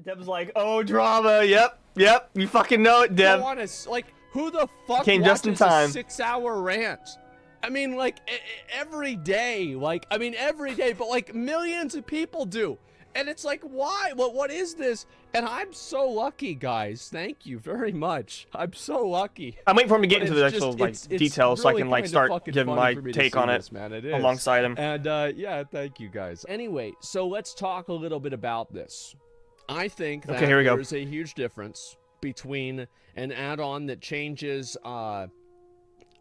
Deb's like, oh, drama. Yep. You fucking know it, Deb. Like, who the fuck Came just in watches time. a 6-hour rant? I mean, like, every day. Like, I mean, every day, but like millions of people do. And it's like, why? What is this? And I'm so lucky, guys. Thank you very much. I'm so lucky. I'm waiting for him to get into the actual details so I can like start giving my take on it, alongside him. And yeah, thank you guys. Anyway, so let's talk a little bit about this. I think that there's a huge difference between an add-on that changes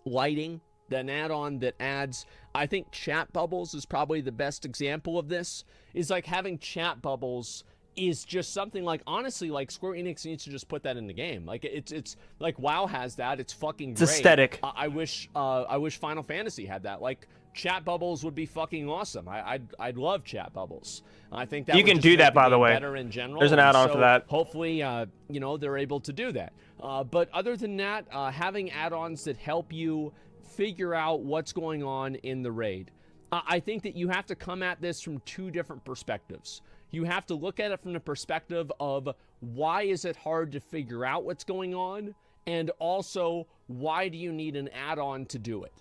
lighting, an add-on that adds, I think chat bubbles is probably the best example of this, is like having chat bubbles is just something like, honestly, like Square Enix needs to just put that in the game. Like it's like WoW has that. It's fucking great. It's aesthetic. I wish Final Fantasy had that. Like chat bubbles would be fucking awesome. I'd love chat bubbles. I think that you can do that, by the way. Better in general. There's an add-on for that. Hopefully, you know, they're able to do that. But other than that, having add-ons that help you figure out what's going on in the raid. I think that you have to come at this from two different perspectives. You have to look at it from the perspective of why is it hard to figure out what's going on, and also why do you need an add-on to do it?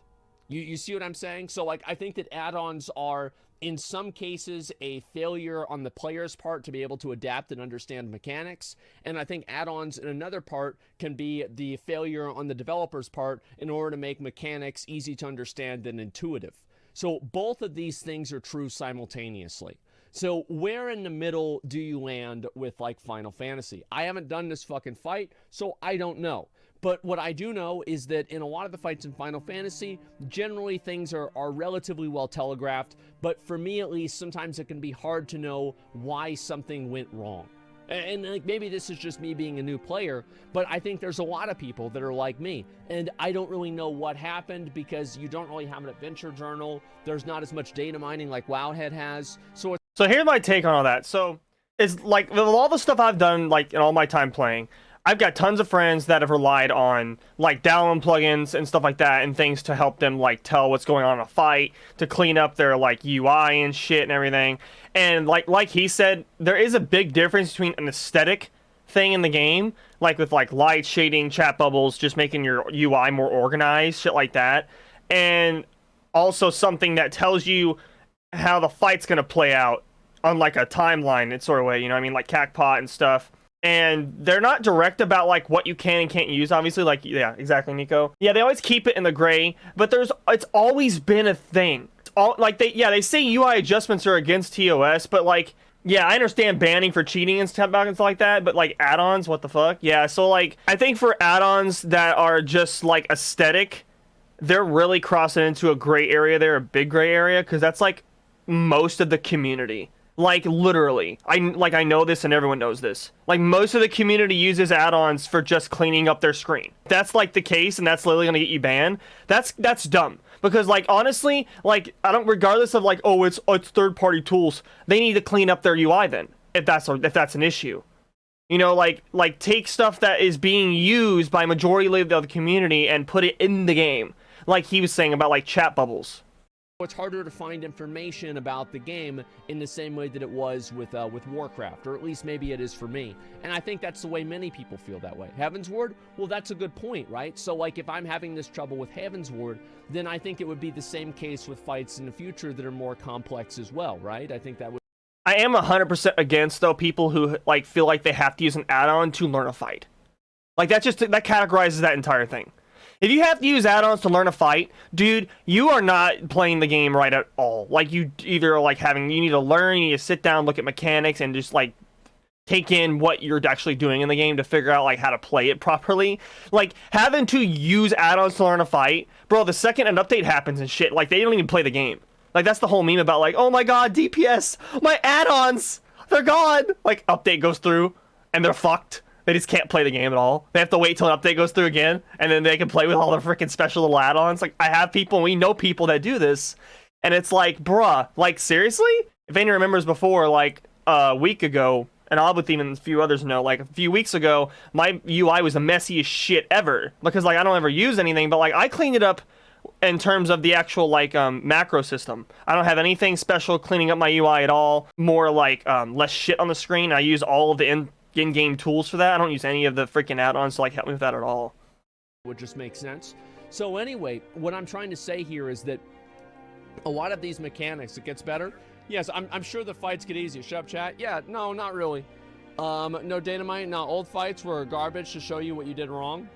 You see what I'm saying? So like, I think that add-ons are in some cases a failure on the player's part to be able to adapt and understand mechanics, and I think add-ons in another part can be the failure on the developer's part in order to make mechanics easy to understand and intuitive. So both of these things are true simultaneously. So where in the middle do you land with like Final Fantasy? I haven't done this fucking fight, so I don't know. But what I do know is that in a lot of the fights in Final Fantasy, generally things are relatively well telegraphed, but for me at least, sometimes it can be hard to know why something went wrong. And like, maybe this is just me being a new player, but I think there's a lot of people that are like me, and I don't really know what happened because you don't really have an adventure journal. There's not as much data mining like Wowhead has. So here's my take on all that. So it's like, with all the stuff I've done, like in all my time playing, I've got tons of friends that have relied on like download plugins and stuff like that and things to help them like tell what's going on in a fight, to clean up their like UI and shit and everything. And like he said, there is a big difference between an aesthetic thing in the game, like with like light shading, chat bubbles, just making your UI more organized, shit like that, and also something that tells you how the fight's gonna play out on like a timeline, it's sort of way, you know what I mean, like Cacpot and stuff. And they're not direct about like what you can and can't use, obviously. Like, yeah, exactly, Nico. Yeah, they always keep it in the gray, but it's always been a thing. It's all like they say UI adjustments are against TOS, but like, yeah, I understand banning for cheating and stuff like that, but like add-ons, what the fuck? Yeah, so like, I think for add-ons that are just like aesthetic, they're really crossing into a gray area there, a big gray area, because that's like most of the community. Like, literally. I know this and everyone knows this. Like, most of the community uses add-ons for just cleaning up their screen. If that's, like, the case, and that's literally gonna get you banned, that's dumb. Because, like, honestly, like, regardless of, like, oh, it's third-party tools, they need to clean up their UI then, if that's an issue. You know, like, take stuff that is being used by majority of the community and put it in the game. Like he was saying about, like, chat bubbles. It's harder to find information about the game in the same way that it was with Warcraft, or at least maybe it is for me. And I think that's the way many people feel that way. Heavensward? Well, that's a good point, right? So like if I'm having this trouble with Heavensward, then I think it would be the same case with fights in the future that are more complex as well, right? I think that would... I am 100% against, though, people who like feel like they have to use an add-on to learn a fight. Like that categorizes that entire thing. If you have to use add-ons to learn a fight, dude, you are not playing the game right at all. Like, you either like you need to learn, you need to sit down, look at mechanics, and just like take in what you're actually doing in the game to figure out like how to play it properly. Like, having to use add-ons to learn a fight, bro, the second an update happens and shit, like, they don't even play the game. Like, that's the whole meme about like, oh my god, DPS, my add-ons, they're gone. Like, update goes through, and they're fucked. They just can't play the game at all. They have to wait till an update goes through again, and then they can play with all the freaking special little add-ons. Like, I have people, we know people that do this, and it's like, bruh, like, seriously? If anyone remembers before, like, a week ago, and Oblatheme and a few others know, like, a few weeks ago, my UI was the messiest shit ever. Because, like, I don't ever use anything, but, like, I cleaned it up in terms of the actual like macro system. I don't have anything special cleaning up my UI at all. More like less shit on the screen. I use all of the in-game tools for that. I don't use any of the freaking add-ons to like help me with that at all. Would just make sense. So anyway, what I'm trying to say here is that a lot of these mechanics, it gets better. Yes, I'm sure the fights get easier. Shut up, chat. Yeah, no, not really. No Dynamite. No, old fights were garbage to show you what you did wrong.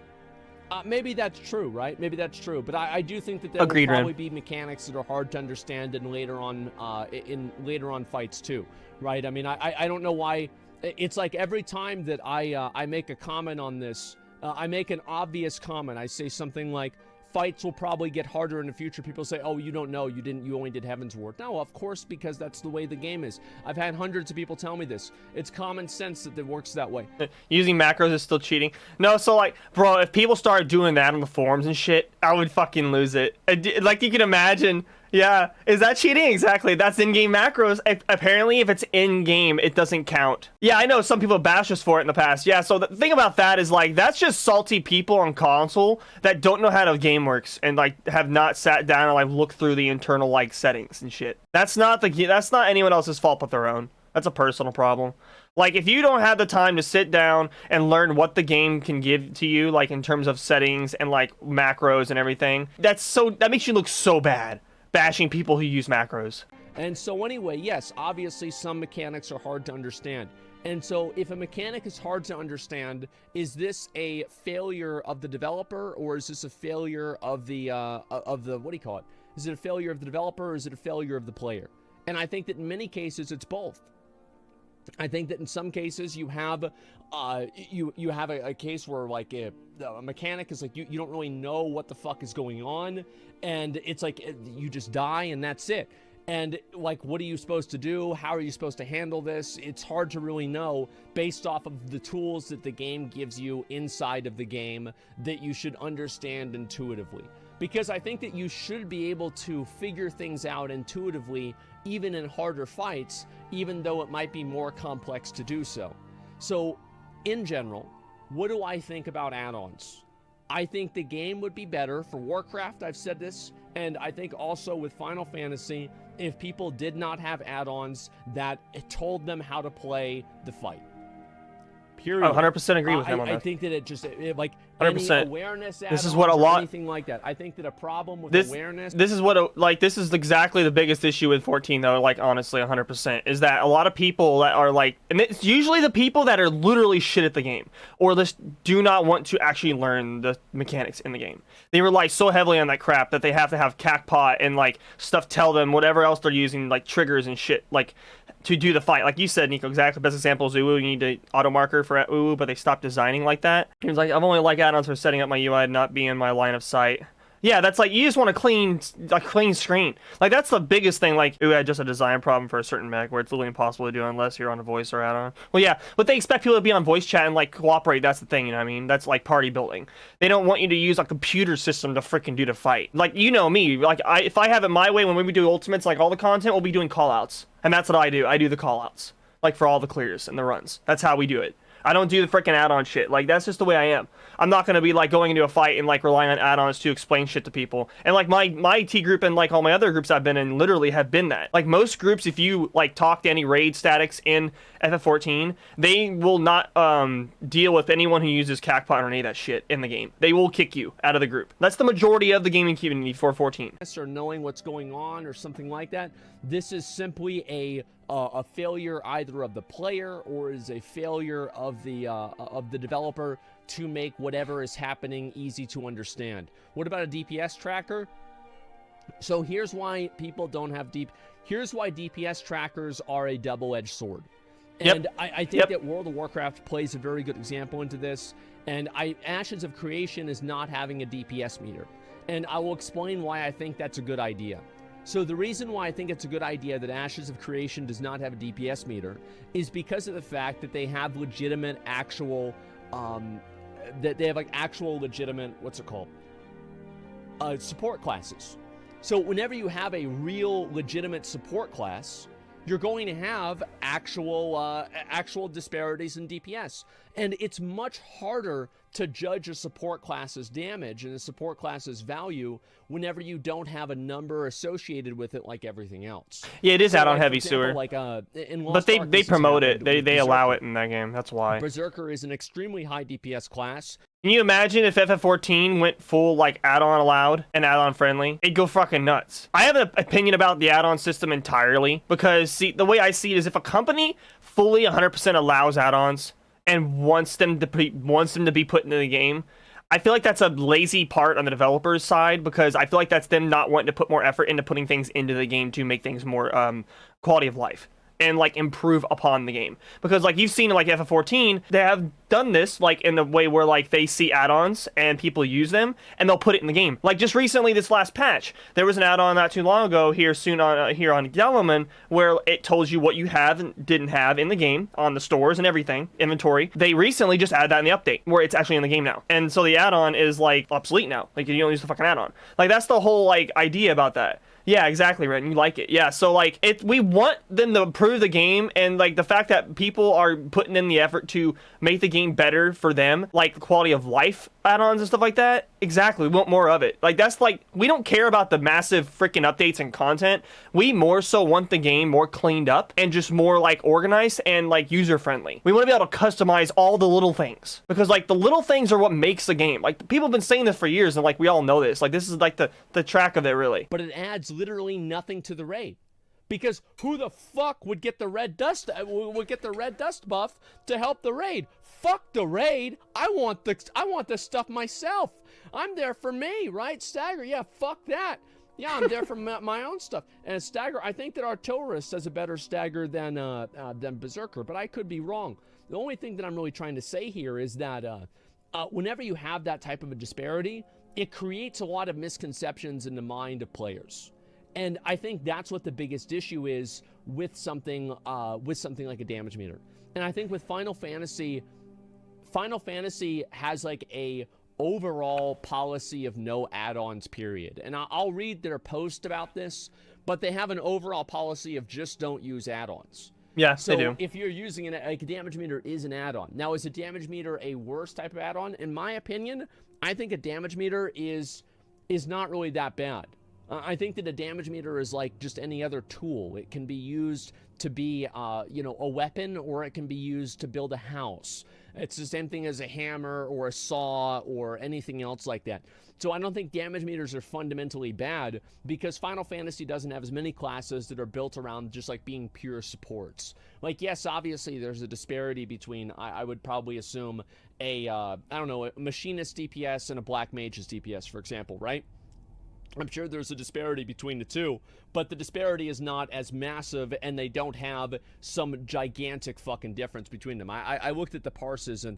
Maybe that's true, right? Maybe that's true. But I do think that there will probably be mechanics that are hard to understand in later on fights too, right? I mean, I don't know why. It's like every time that I make a comment on this, I make an obvious comment. I say something like, fights will probably get harder in the future. People say, oh, you don't know, you only did Heaven's Ward. No, of course, because that's the way the game is. I've had hundreds of people tell me this. It's common sense that it works that way. Using macros is still cheating. No, so like, bro, if people started doing that on the forums and shit, I would fucking lose it. Like, you can imagine. Yeah, is that cheating? Exactly. That's in-game macros. Apparently, if it's in-game, it doesn't count. Yeah, I know some people bash us for it in the past. Yeah, so the thing about that is, like, that's just salty people on console that don't know how the game works and, like, have not sat down and, like, looked through the internal, like, settings and shit. That's not anyone else's fault but their own. That's a personal problem. Like, if you don't have the time to sit down and learn what the game can give to you, like, in terms of settings and, like, macros and everything, that makes you look so bad. Bashing people who use macros. And so anyway, yes, obviously some mechanics are hard to understand. And so if a mechanic is hard to understand, is this a failure of the developer, or is this a failure of the what do you call it? Is it a failure of the developer, or is it a failure of the player? And I think that in many cases it's both. I think that in some cases you have you have a case where like a mechanic is like you don't really know what the fuck is going on, and it's like you just die and that's it. And like, what are you supposed to do? How are you supposed to handle this? It's hard to really know based off of the tools that the game gives you inside of the game that you should understand intuitively. Because I think that you should be able to figure things out intuitively even in harder fights, even though it might be more complex to do so. So, in general, what do I think about add-ons? I think the game would be better for Warcraft, I've said this, and I think also with Final Fantasy, if people did not have add-ons that told them how to play the fight. Period. I 100% agree with him on that. I think that like 100%. any awareness This is what a lot anything like that. I think that a problem with awareness. This is exactly the biggest issue with 14 though. Like honestly, 100% is that a lot of people that are like, and it's usually the people that are literally shit at the game or just do not want to actually learn the mechanics in the game. They rely so heavily on that crap that they have to have CACPOT and like stuff tell them whatever else they're using, like triggers and shit, like to do the fight. Like you said, Nico, exactly. Best example is Uwu. You need to auto marker for Uwu, but they stopped designing like that. He was like, I've only like add-ons for setting up my UI and not be in my line of sight. Yeah, that's like, you just want a clean screen. Like, that's the biggest thing. Like, Uwu had just a design problem for a certain mech where it's literally impossible to do unless you're on a voice or add-on. Well, yeah, but they expect people to be on voice chat and, like, cooperate. That's the thing, you know what I mean? That's, like, party building. They don't want you to use a computer system to freaking do the fight. Like, you know me. Like, if I have it my way, when we do ultimates, like, all the content, we'll be doing call-outs. And that's what I do. I do the call-outs. Like, for all the clears and the runs. That's how we do it. I don't do the freaking add-on shit. Like, that's just the way I am. I'm not gonna be like going into a fight and like relying on add-ons to explain shit to people. And like my T group and like all my other groups I've been in literally have been that. Like most groups, if you like talk to any raid statics in FF14, they will not deal with anyone who uses CACPOT or any of that shit in the game. They will kick you out of the group. That's the majority of the gaming community for 14. Or knowing what's going on or something like that. This is simply a failure either of the player or is a failure of the developer to make whatever is happening easy to understand. What about a DPS tracker? So here's why people don't have here's why DPS trackers are a double-edged sword. And I think that World of Warcraft plays a very good example into this. And Ashes of Creation is not having a DPS meter. And I will explain why I think that's a good idea. So the reason why I think it's a good idea that Ashes of Creation does not have a DPS meter is because of the fact that they have legitimate actual legitimate, what's it called? Support classes. So whenever you have a real legitimate support class, you're going to have actual disparities in DPS. And it's much harder to judge a support class's damage and a support class's value whenever you don't have a number associated with it like everything else. Yeah, it is So, add-on like, for heavy example, sewer. Like, in But Lost Ark, they this has promote it. happened with They allow Berserker. it in that game. That's why. Berserker is an extremely high DPS class. Can you imagine if FF14 went full like add-on allowed and add-on friendly? It'd go fucking nuts. I have an opinion about the add-on system entirely because see, the way I see it is if a company fully 100% allows add-ons and wants them to be put into the game, I feel like that's a lazy part on the developer's side because I feel like that's them not wanting to put more effort into putting things into the game to make things more quality of life and like improve upon the game. Because like you've seen in like FF14, they have done this like in the way where like they see add-ons and people use them and they'll put it in the game. Like just recently, this last patch, there was an add-on not too long ago here on Devilman where it told you what you have and didn't have in the game on the stores and everything, inventory. They recently just added that in the update where it's actually in the game now. And so the add-on is like obsolete now. Like you don't use the fucking add-on. Like that's the whole like idea about that. Yeah, exactly, Red. You like it. Yeah, so like we want them to improve the game, and like the fact that people are putting in the effort to make the game better for them, like the quality of life add-ons and stuff like that. Exactly, we want more of it. Like that's like we don't care about the massive freaking updates and content. We more so want the game more cleaned up and just more like organized and like user friendly. We want to be able to customize all the little things because like the little things are what makes the game. Like people have been saying this for years, and like we all know this. Like this is like the track of it really. But it adds literally nothing to the raid, because who the fuck would get the red dust buff to help the raid? Fuck the raid. I want the stuff myself. I'm there for me, right? Stagger, yeah, fuck that. Yeah, I'm there for my own stuff. And Stagger, I think that Artillerist has a better Stagger than Berserker, but I could be wrong. The only thing that I'm really trying to say here is that whenever you have that type of a disparity, it creates a lot of misconceptions in the mind of players. And I think that's what the biggest issue is with something like a damage meter. And I think with Final Fantasy has like a overall policy of no add-ons, period. And I'll read their post about this, but they have an overall policy of just don't use add-ons. Yeah, so they do. If you're using like a damage meter is an add-on. Now, is a damage meter a worse type of add-on? In my opinion, I think a damage meter is not really that bad. I think that a damage meter is like just any other tool. It can be used to be, a weapon, or it can be used to build a house. It's the same thing as a hammer or a saw or anything else like that. So I don't think damage meters are fundamentally bad because Final Fantasy doesn't have as many classes that are built around just like being pure supports. Like, yes, obviously there's a disparity between, I would probably assume a machinist DPS and a black mage's DPS, for example, right? I'm sure there's a disparity between the two, but the disparity is not as massive, and they don't have some gigantic fucking difference between them. I looked at the parses, and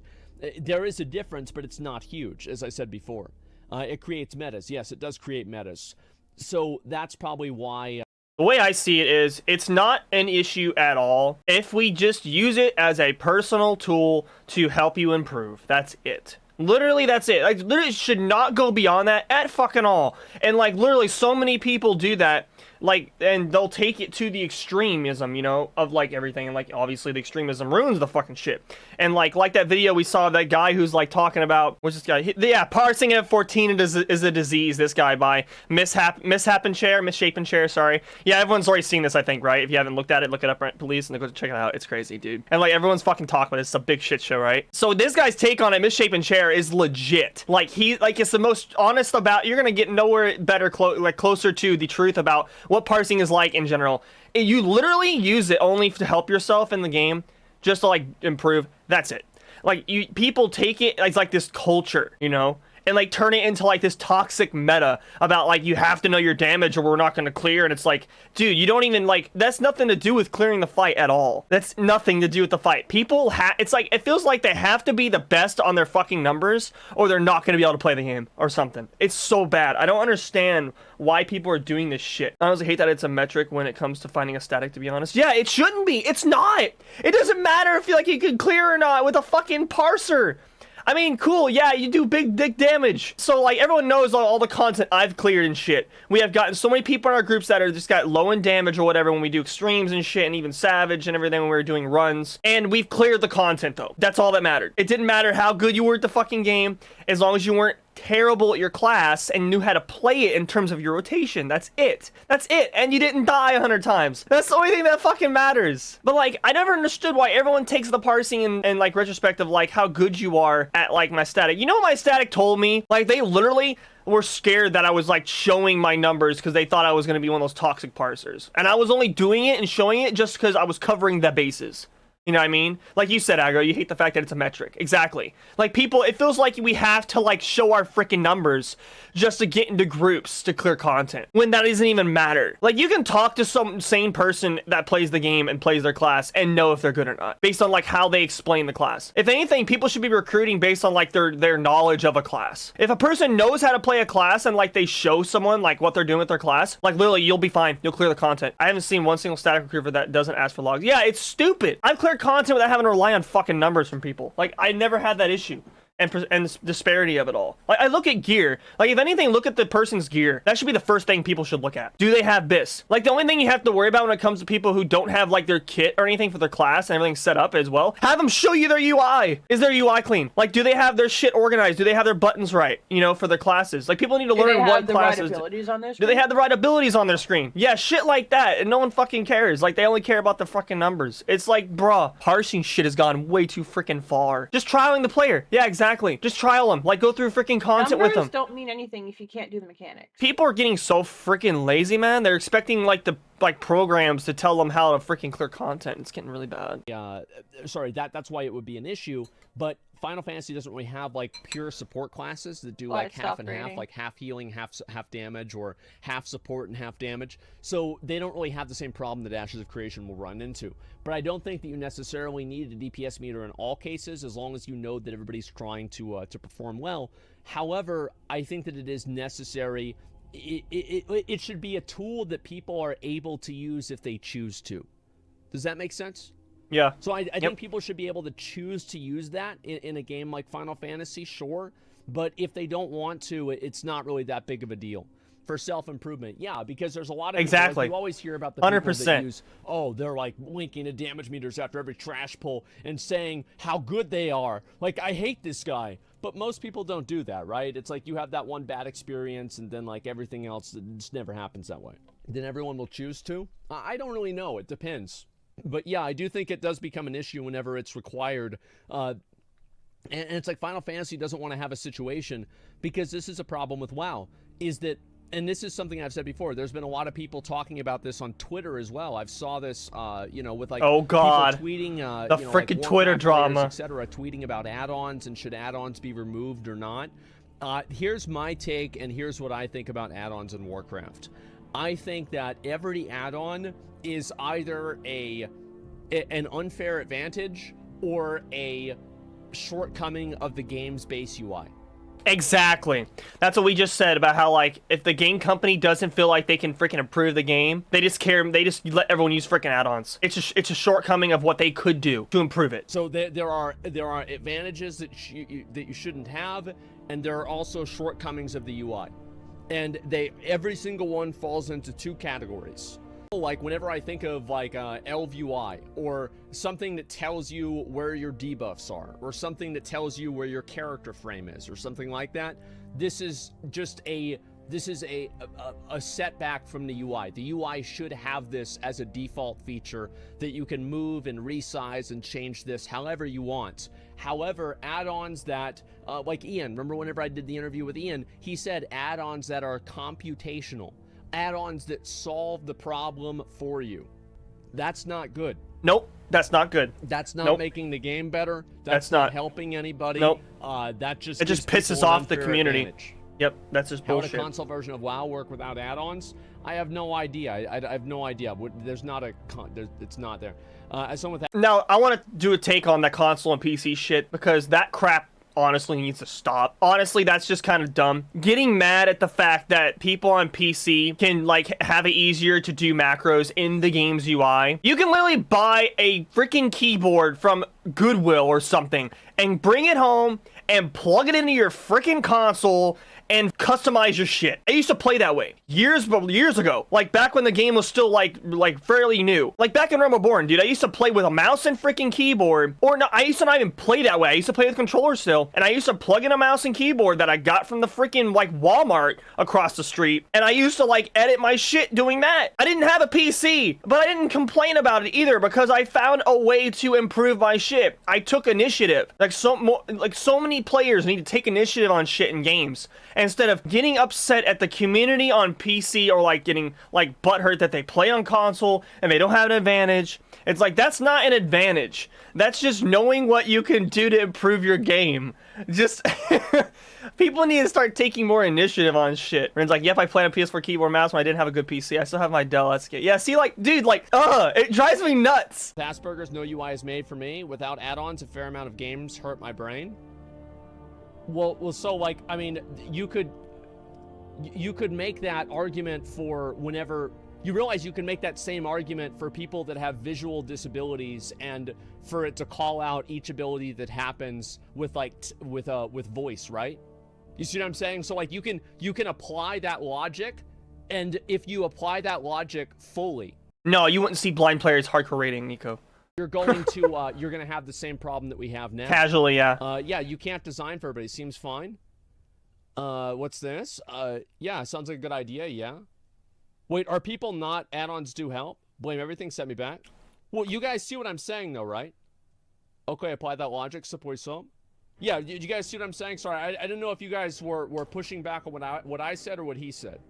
there is a difference, but it's not huge, as I said before. It creates metas. Yes, it does create metas. So that's probably why... The way I see it is, it's not an issue at all if we just use it as a personal tool to help you improve. That's it. Literally, that's it. Like, literally should not go beyond that at fucking all. And, like, literally so many people do that, like, and they'll take it to the extremism, you know, of, like, everything. And, like, obviously the extremism ruins the fucking shit. And, like that video we saw of that guy who's, like, talking about, what's this guy? Yeah, parsing F14 is a disease, this guy, by misshapen chair, sorry. Yeah, everyone's already seen this, I think, right? If you haven't looked at it, look it up, right, please, and go check it out. It's crazy, dude. And, like, everyone's fucking talking about it. It's a big shit show, right? So this guy's take on it, misshapen chair, is legit. Like, it's the most honest about, you're gonna get nowhere better, closer to the truth about what parsing is like in general. You literally use it only to help yourself in the game, just to, like, improve. That's it. Like, people take it as, like, this culture, you know? And, like, turn it into, like, this toxic meta about, like, you have to know your damage or we're not gonna clear. And it's like, dude, you don't even, like, that's nothing to do with clearing the fight at all. That's nothing to do with the fight. People it's like, it feels like they have to be the best on their fucking numbers or they're not gonna be able to play the game or something. It's so bad. I don't understand why people are doing this shit. I honestly hate that it's a metric when it comes to finding a static, to be honest. Yeah, it shouldn't be. It's not. It doesn't matter if you can clear or not with a fucking parser. I mean, cool, yeah, you do big dick damage. So, like, everyone knows all the content I've cleared and shit. We have gotten so many people in our groups that are just got low in damage or whatever when we do extremes and shit, and even savage and everything when we were doing runs. And we've cleared the content, though. That's all that mattered. It didn't matter how good you were at the fucking game, as long as you weren't terrible at your class and knew how to play it in terms of your rotation. That's it. That's it. And you didn't die 100 times. That's the only thing that fucking matters. But like, I never understood why everyone takes the parsing and like retrospect of like how good you are at like my static. You know what my static told me? Like, they literally were scared that I was like showing my numbers because they thought I was going to be one of those toxic parsers. And I was only doing it and showing it just because I was covering the bases. You know what I mean? Like you said, Aggro, you hate the fact that it's a metric. Exactly. Like, people, it feels like we have to like show our freaking numbers just to get into groups to clear content when that doesn't even matter. Like, you can talk to some sane person that plays the game and plays their class and know if they're good or not based on like how they explain the class. If anything, people should be recruiting based on like their knowledge of a class. If a person knows how to play a class and like they show someone like what they're doing with their class, like literally you'll be fine. You'll clear the content. I haven't seen one single static recruiter that doesn't ask for logs. Yeah, it's stupid. I've cleared content without having to rely on fucking numbers from people. Like, I never had that issue. And the disparity of it all. Like, I look at gear. Like, if anything, look at the person's gear. That should be the first thing people should look at. Do they have BIS? Like, the only thing you have to worry about when it comes to people who don't have, like, their kit or anything for their class and everything set up as well, have them show you their UI. Is their UI clean? Like, do they have their shit organized? Do they have their buttons right, you know, for their classes? Like, people need to learn what classes. Do they have the right abilities on their screen? Yeah, shit like that. And no one fucking cares. Like, they only care about the fucking numbers. It's like, bruh, parsing shit has gone way too freaking far. Just trialing the player. Yeah, exactly. Just trial them. Like, go through freaking content with them. Numbers don't mean anything if you can't do the mechanics. People are getting so freaking lazy, man. They're expecting like the programs to tell them how to freaking clear content. It's getting really bad. Yeah, sorry, that's why it would be an issue. But Final Fantasy doesn't really have like pure support classes that do like half and half, like half healing, half damage, or half support and half damage. So they don't really have the same problem that Ashes of Creation will run into. But I don't think that you necessarily need a DPS meter in all cases, as long as you know that everybody's trying to perform well. However, I think that it is necessary. It should be a tool that people are able to use if they choose to. Does that make sense? Yeah. So I think people should be able to choose to use that in a game like Final Fantasy, sure. But if they don't want to, it's not really that big of a deal. For self-improvement, yeah, because there's a lot of people, like, you always hear about the 100%. people that use, oh, they're like linking to damage meters after every trash pull and saying how good they are. Like, I hate this guy. But most people don't do that, right? It's like you have that one bad experience and then like everything else, it just never happens that way. Then everyone will choose to? I don't really know. It depends. But yeah, I do think it does become an issue whenever it's required. And it's like Final Fantasy doesn't want to have a situation, because this is a problem with WoW, is that, and this is something I've said before, there's been a lot of people talking about this on Twitter as well. I've saw this, you know, with like people tweeting, the freaking like Twitter drama, etc., tweeting about add-ons and should add-ons be removed or not. Here's my take, and here's what I think about add-ons in Warcraft. I think that every add-on is either an unfair advantage or a shortcoming of the game's base UI. Exactly. That's what we just said about how, like, if the game company doesn't feel like they can freaking improve the game, they just let everyone use freaking add-ons. It's a shortcoming of what they could do to improve it. So there are advantages that you shouldn't have, and there are also shortcomings of the UI. And every single one falls into two categories. Like, whenever I think of like Elv UI, or something that tells you where your debuffs are, or something that tells you where your character frame is, or something like that, this is just a setback from the UI. The UI should have this as a default feature, that you can move and resize and change this however you want. However, add-ons that, like Ian, remember whenever I did the interview with Ian, he said add-ons that are computational. Add-ons that solve the problem for you. That's not good. Nope, that's not good. That's not making the game better. That's not helping anybody. Nope. That just pisses off the community. Advantage. Yep, that's just bullshit. How would a console version of WoW work without add-ons? I have no idea. I have no idea. There's not it's not there. As someone with now, I want to do a take on that console and PC shit, because that crap honestly needs to stop. Honestly, that's just kind of dumb. Getting mad at the fact that people on PC can like have it easier to do macros in the game's UI. You can literally buy a freaking keyboard from Goodwill or something and bring it home and plug it into your freaking console and customize your shit. I used to play that way years ago, like back when the game was still like fairly new. Like back in Realm Reborn, dude, I used to play with a mouse and freaking keyboard. Or no, I used to not even play that way. I used to play with controller still, and I used to plug in a mouse and keyboard that I got from the freaking like Walmart across the street, and I used to like edit my shit doing that. I didn't have a PC, but I didn't complain about it either because I found a way to improve my shit. I took initiative. Like so many players need to take initiative on shit in games. Instead of getting upset at the community on PC or like getting like butthurt that they play on console and they don't have an advantage. It's like, that's not an advantage. That's just knowing what you can do to improve your game. Just people need to start taking more initiative on shit. And it's like, yep, I played on PS4 keyboard mouse when I didn't have a good PC. I still have my Dell. That's good. Yeah, see, like, dude, like, it drives me nuts. Asperger's no UI is made for me. Without add-ons, a fair amount of games hurt my brain. Well, so like, I mean, you could make that argument for whenever you realize you can make that same argument for people that have visual disabilities, and for it to call out each ability that happens with like with voice, right? You see what I'm saying? So like you can apply that logic, and if you apply that logic fully, no, you wouldn't see blind players hardcore rating, Nico. you're going to have the same problem that we have now. Casually, yeah. Yeah, you can't design for everybody. Seems fine. What's this? Yeah, sounds like a good idea, yeah. Wait, are people not add-ons do help? Blame everything, set me back. Well, you guys see what I'm saying though, right? Okay, apply that logic, support some. Yeah, you guys see what I'm saying? Sorry, I didn't know if you guys were pushing back on what I said or what he said.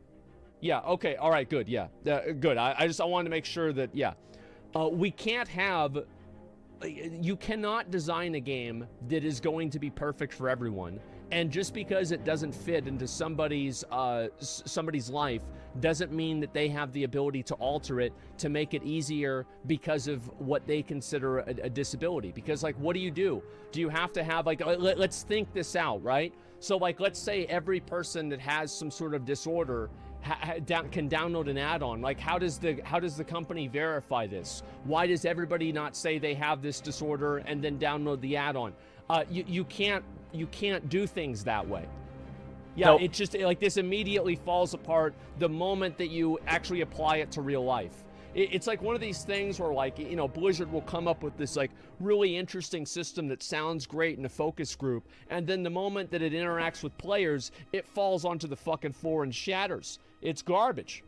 Yeah, okay, all right, good, yeah. Good, I wanted to make sure that, yeah. We can't have, you cannot design a game that is going to be perfect for everyone. And just because it doesn't fit into somebody's life doesn't mean that they have the ability to alter it to make it easier because of what they consider a disability. Because like, what do? Do you have to have like, let's think this out, right? So like, let's say every person that has some sort of disorder can download an add-on. Like, how does the company verify this? Why does everybody not say they have this disorder and then download the add-on? You can't do things that way. Yeah, nope. It just like this immediately falls apart the moment that you actually apply it to real life. It's like one of these things where, like, you know, Blizzard will come up with this like really interesting system that sounds great in a focus group, and then the moment that it interacts with players, it falls onto the fucking floor and shatters. It's garbage.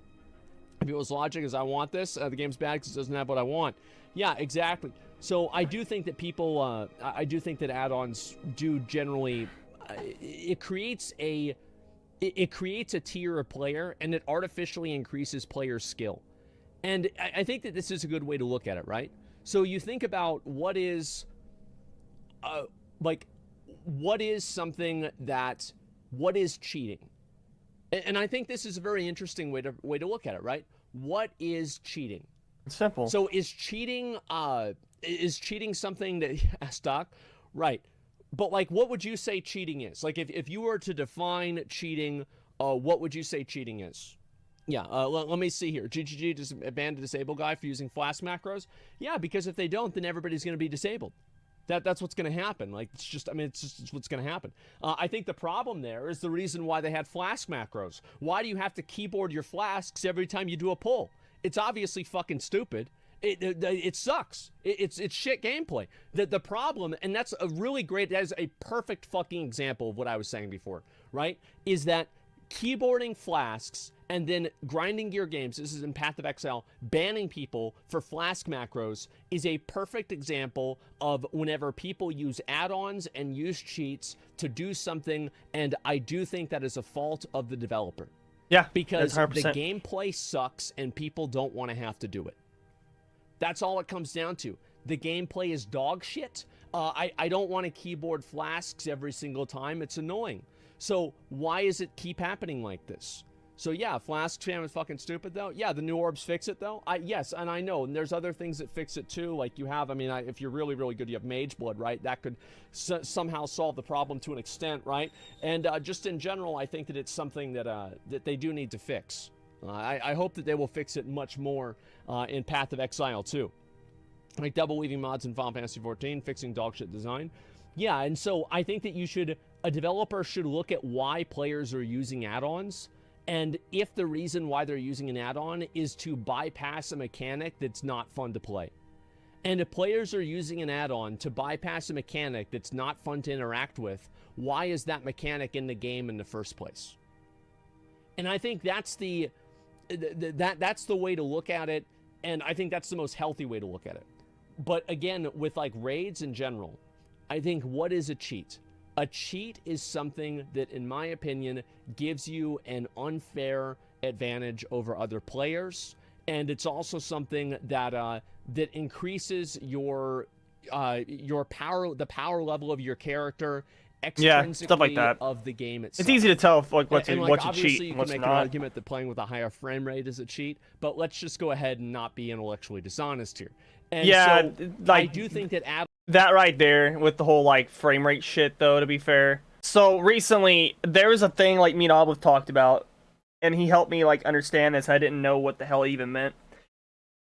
People's logic is, I want this, the game's bad because it doesn't have what I want. Yeah, exactly. So I do think that people, I do think that add-ons do generally, it creates a tier of player, and it artificially increases player skill. And I think that this is a good way to look at it, right? So you think about what is cheating? And I think this is a very interesting way to look at it, right? What is cheating? It's simple. So is cheating something that stock? Right. But like, what would you say cheating is? Like, if you were to define cheating, what would you say cheating is? Yeah, let me see here. GGG just banned a disabled guy for using flask macros. Yeah, because if they don't, then everybody's going to be disabled. That's what's going to happen. Like, it's what's going to happen. I think the problem there is the reason why they had flask macros. Why do you have to keyboard your flasks every time you do a pull? It's obviously fucking stupid. It sucks. It's shit gameplay. The problem, and that's a really great, that is a perfect fucking example of what I was saying before, right? Is that keyboarding flasks and then grinding gear games, this is in Path of Exile, banning people for flask macros is a perfect example of whenever people use add-ons and use cheats to do something, and I do think that is a fault of the developer. Yeah, because the gameplay sucks and people don't want to have to do it. That's all it comes down to. The gameplay is dog shit. I don't want to keyboard flasks every single time. It's annoying. So why does it keep happening like this? So yeah, Flask Spam is fucking stupid though. Yeah, the new orbs fix it though. Yes, and I know, and there's other things that fix it too. Like you have, I mean, if you're really, really good, you have Mage Blood, right? That could somehow solve the problem to an extent, right? And just in general, I think that it's something that that they do need to fix. I hope that they will fix it much more in Path of Exile too. Like double weaving mods in Final Fantasy XIV, fixing dogshit design. Yeah, and so I think that a developer should look at why players are using add-ons. And if the reason why they're using an add-on is to bypass a mechanic that's not fun to play. And if players are using an add-on to bypass a mechanic that's not fun to interact with, why is that mechanic in the game in the first place? And I think that's that's the way to look at it, and I think that's the most healthy way to look at it. But again, with like raids in general, I think what is a cheat? A cheat is something that, in my opinion, gives you an unfair advantage over other players, and it's also something that that increases your power, the power level of your character, extrinsically stuff like that. of the game itself. It's easy to tell if, like, what's a obviously cheat you and can what's make not. an argument that playing with a higher frame rate is a cheat, but let's just go ahead and not be intellectually dishonest here. And Yeah, so like, I do think that that right there with the whole like frame rate shit, though, to be fair. So recently there was a thing like me and Obliv talked about, and he helped me like understand this. I didn't know what the hell it even meant.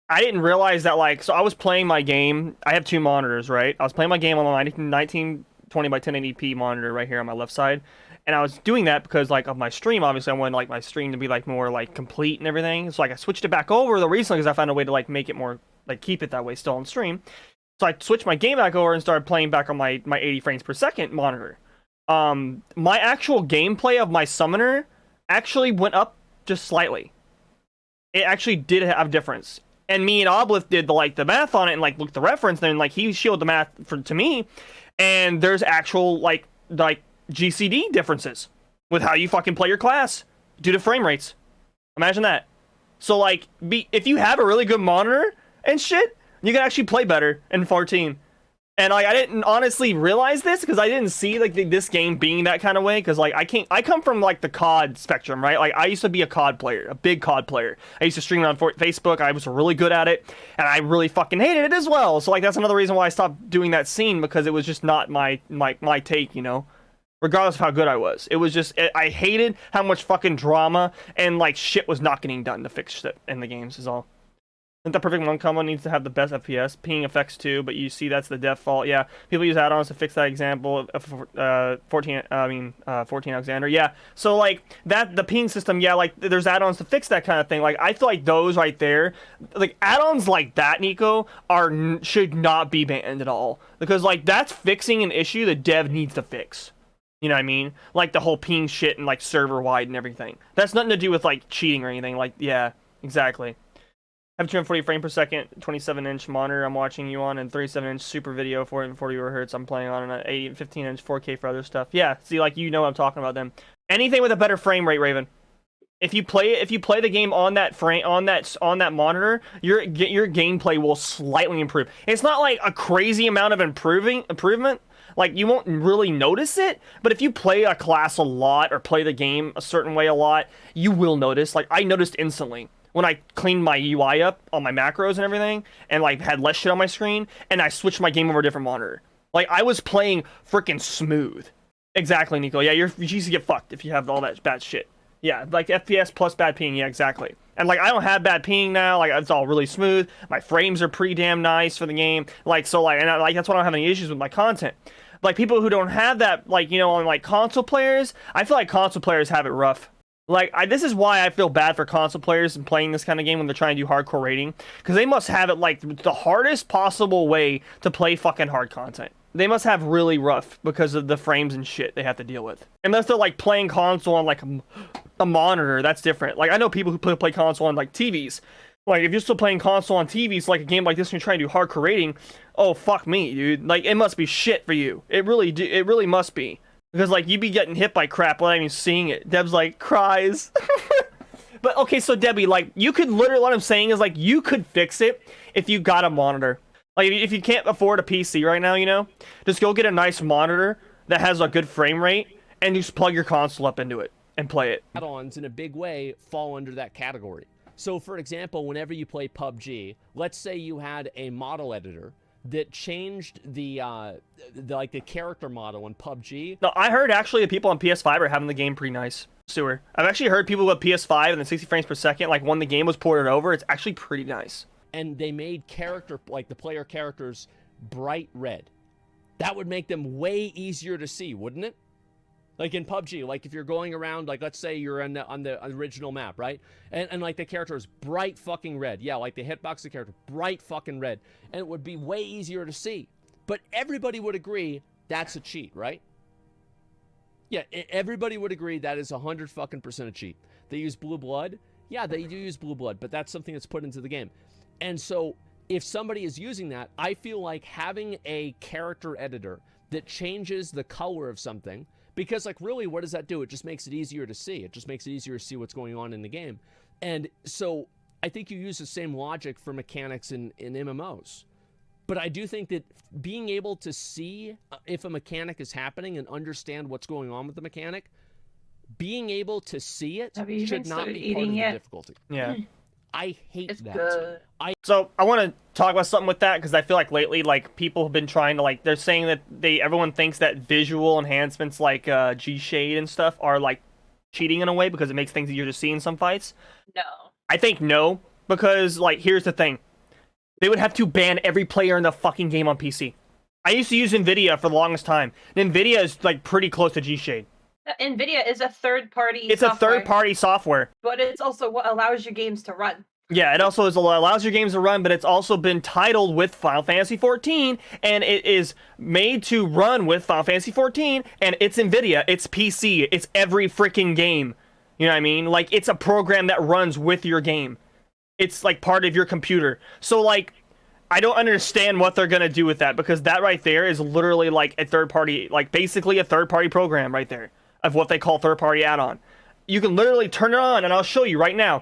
I didn't realize that, like, so I was playing my game. I have two monitors, right? I was playing my game on the 1920 by 1080p monitor right here on my left side, and I was doing that because like of my stream. Obviously, I wanted like my stream to be like more like complete and everything. So like I switched it back over recently because I found a way to like make it more like keep it that way still on stream. So I switched my game back over and started playing back on my 80 frames per second monitor. My actual gameplay of my summoner actually went up just slightly. It actually did have a difference. And me and Oblis did the math on it and like looked the reference, and like he showed the math to me, and there's actual like GCD differences with how you fucking play your class due to frame rates. Imagine that. So like, if you have a really good monitor and shit, you can actually play better in 14. And like, I didn't honestly realize this because I didn't see like this game being that kind of way. Because like I come from like the COD spectrum, right? Like I used to be a COD player, a big COD player. I used to stream on Facebook. I was really good at it, and I really fucking hated it as well. So like that's another reason why I stopped doing that scene, because it was just not my take, you know. Regardless of how good I was, it was just I hated how much fucking drama and like shit was not getting done to fix shit in the games. Is all. I think the perfect one combo needs to have the best FPS. Ping effects too, but you see that's the default. Yeah, people use add-ons to fix that example. 14 Alexander. Yeah, so like that, the ping system. Yeah, like there's add-ons to fix that kind of thing. Like I feel like those right there, like add-ons like that, Nico, should not be banned at all, because like that's fixing an issue the dev needs to fix. You know what I mean? Like the whole ping shit and like server wide and everything. That's nothing to do with like cheating or anything. Like yeah, exactly. I have 240 frame per second, 27-inch monitor I'm watching you on, and 37-inch super video, 440 hertz I'm playing on, and an 15-inch 4K for other stuff. Yeah, see, like, you know what I'm talking about then. Anything with a better frame rate, Raven. If you play the game on that monitor, your gameplay will slightly improve. It's not like a crazy amount of improvement. Like, you won't really notice it, but if you play a class a lot or play the game a certain way a lot, you will notice. Like, I noticed instantly when I cleaned my UI up on my macros and everything, and like had less shit on my screen, and I switched my game over to a different monitor. Like, I was playing freaking smooth. Exactly, Nico. Yeah, you used to get fucked if you have all that bad shit. Yeah, like FPS plus bad ping. Yeah, exactly. And like, I don't have bad ping now. Like, it's all really smooth. My frames are pretty damn nice for the game. Like, so like, and that's why I don't have any issues with my content. Like, people who don't have that, like, you know, on like console players, I feel like console players have it rough. Like, this is why I feel bad for console players and playing this kind of game when they're trying to do hardcore rating. Because they must have it, like, the hardest possible way to play fucking hard content. They must have really rough because of the frames and shit they have to deal with. Unless they're, like, playing console on, like, a monitor, that's different. Like, I know people who play console on, like, TVs. Like, if you're still playing console on TVs, like a game like this, and you're trying to do hardcore rating, oh, fuck me, dude. Like, it must be shit for you. It really must be. Because, like, you be getting hit by crap without even seeing it. Deb's, like, cries. But, okay, so, Debbie, like, you could literally, what I'm saying is, like, you could fix it if you got a monitor. Like, if you can't afford a PC right now, you know, just go get a nice monitor that has a good frame rate, and just plug your console up into it. and play it. Add-ons in a big way fall under that category. So for example, whenever you play PUBG, let's say you had a model editor that changed the character model in PUBG. No, I heard actually the people on PS5 are having the game pretty nice. Sewer. I've actually heard people with PS5 and the 60 frames per second, like when the game was ported over, it's actually pretty nice. And they made the player characters bright red. That would make them way easier to see, wouldn't it? Like in PUBG, like if you're going around, like let's say you're on the original map, right? And like the character is bright fucking red. Yeah, like the hitbox of the character, bright fucking red. And it would be way easier to see. But everybody would agree that's a cheat, right? Yeah, everybody would agree that is 100% a cheat. They use blue blood. Yeah, they do use blue blood, but that's something that's put into the game. And so if somebody is using that, I feel like having a character editor that changes the color of something, because like really what does that do? It just makes it easier to see. It just makes it easier to see what's going on in the game. And so I think you use the same logic for mechanics in MMOs. But I do think that being able to see if a mechanic is happening and understand what's going on with the mechanic, being able to see it should not be part of the difficulty. Yeah. I hate that. Good. So I want to talk about something with that because I feel like lately, like people have been trying to they're saying that everyone thinks that visual enhancements like G-Shade and stuff are like cheating in a way because it makes things easier to see in some fights. No. I think no, because like here's the thing. They would have to ban every player in the fucking game on PC. I used to use NVIDIA for the longest time. NVIDIA is like pretty close to G-Shade. NVIDIA is a third-party It's a third-party software. But it's also what allows your games to run. Yeah, it also allows your games to run, but it's also been titled with Final Fantasy XIV, and it is made to run with Final Fantasy XIV, and it's NVIDIA, it's PC, it's every freaking game. You know what I mean? Like, it's a program that runs with your game. It's like part of your computer. So like, I don't understand what they're gonna do with that, because that right there is literally like a third party, like basically a third party program right there of what they call third party add-on. You can literally turn it on and I'll show you right now.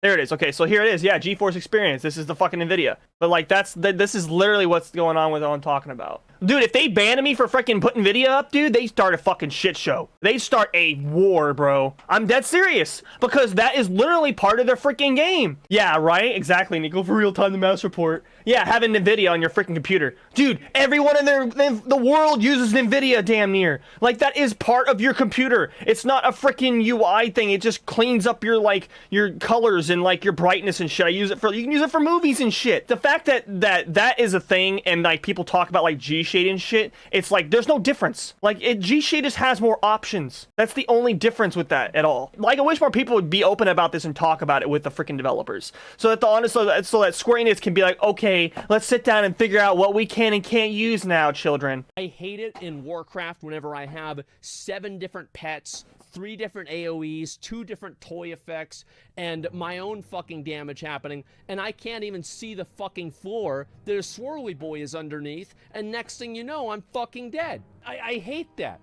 There it is. Okay, so here it is. Yeah, GeForce Experience. This is the fucking NVIDIA. But like this is literally what's going on with what I'm talking about. Dude, if they banned me for freaking putting video up, dude, they start a fucking shit show. They start a war, bro. I'm dead serious. Because that is literally part of their freaking game. Yeah, right? Exactly, Nico. For real-time the mouse report. Yeah, having NVIDIA on your freaking computer. Dude, everyone in the world uses NVIDIA damn near. Like, that is part of your computer. It's not a freaking UI thing. It just cleans up your, like, your colors and, like, your brightness and shit. You can use it for movies and shit. The fact that is a thing and, like, people talk about, like, G-Shade and shit, it's like, there's no difference. Like, G-Shade just has more options. That's the only difference with that at all. Like, I wish more people would be open about this and talk about it with the freaking developers. So that Square Enix can be like, okay, let's sit down and figure out what we can and can't use now, children. I hate it in Warcraft whenever I have 7 different pets, 3 different AoEs, 2 different toy effects, and my own fucking damage happening, and I can't even see the fucking floor. Their swirly boy is underneath, and next thing you know, I'm fucking dead. I hate that.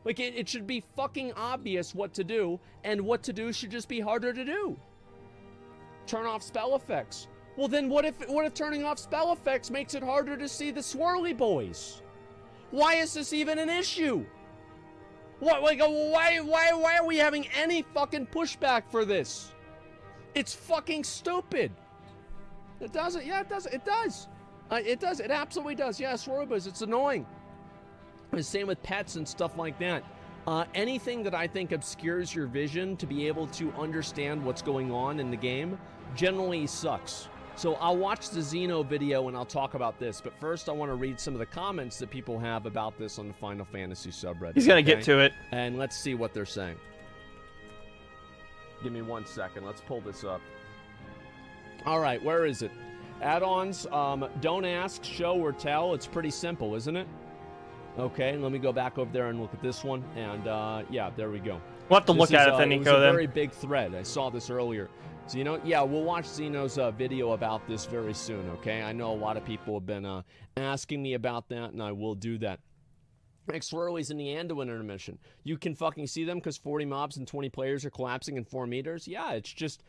Like, it should be fucking obvious what to do, and what to do should just be harder to do. Turn off spell effects. Well, then what if turning off spell effects makes it harder to see the swirly boys? Why is this even an issue? What, like, why are we having any fucking pushback for this? It's fucking stupid. It doesn't. Yeah, it does. It does. It does. It absolutely does. Yeah, swirly boys. It's annoying. The same with pets and stuff like that. Anything that I think obscures your vision to be able to understand what's going on in the game generally sucks. So I'll watch the Xeno video and I'll talk about this, but first I want to read some of the comments that people have about this on the Final Fantasy subreddit. He's gonna get to it. And let's see what they're saying. Give me 1 second. Let's pull this up. All right, where is it? Add-ons, don't ask, show, or tell. It's pretty simple, isn't it? Okay, let me go back over there and look at this one. And yeah, there we go. We'll have to look at it then, Nico. It was a very big thread. I saw this earlier. Xeno, yeah, we'll watch Xeno's video about this very soon, okay? I know a lot of people have been asking me about that, and I will do that. Like swirlies in the Anduin intermission. You can fucking see them because 40 mobs and 20 players are collapsing in 4 meters. Yeah, it's just,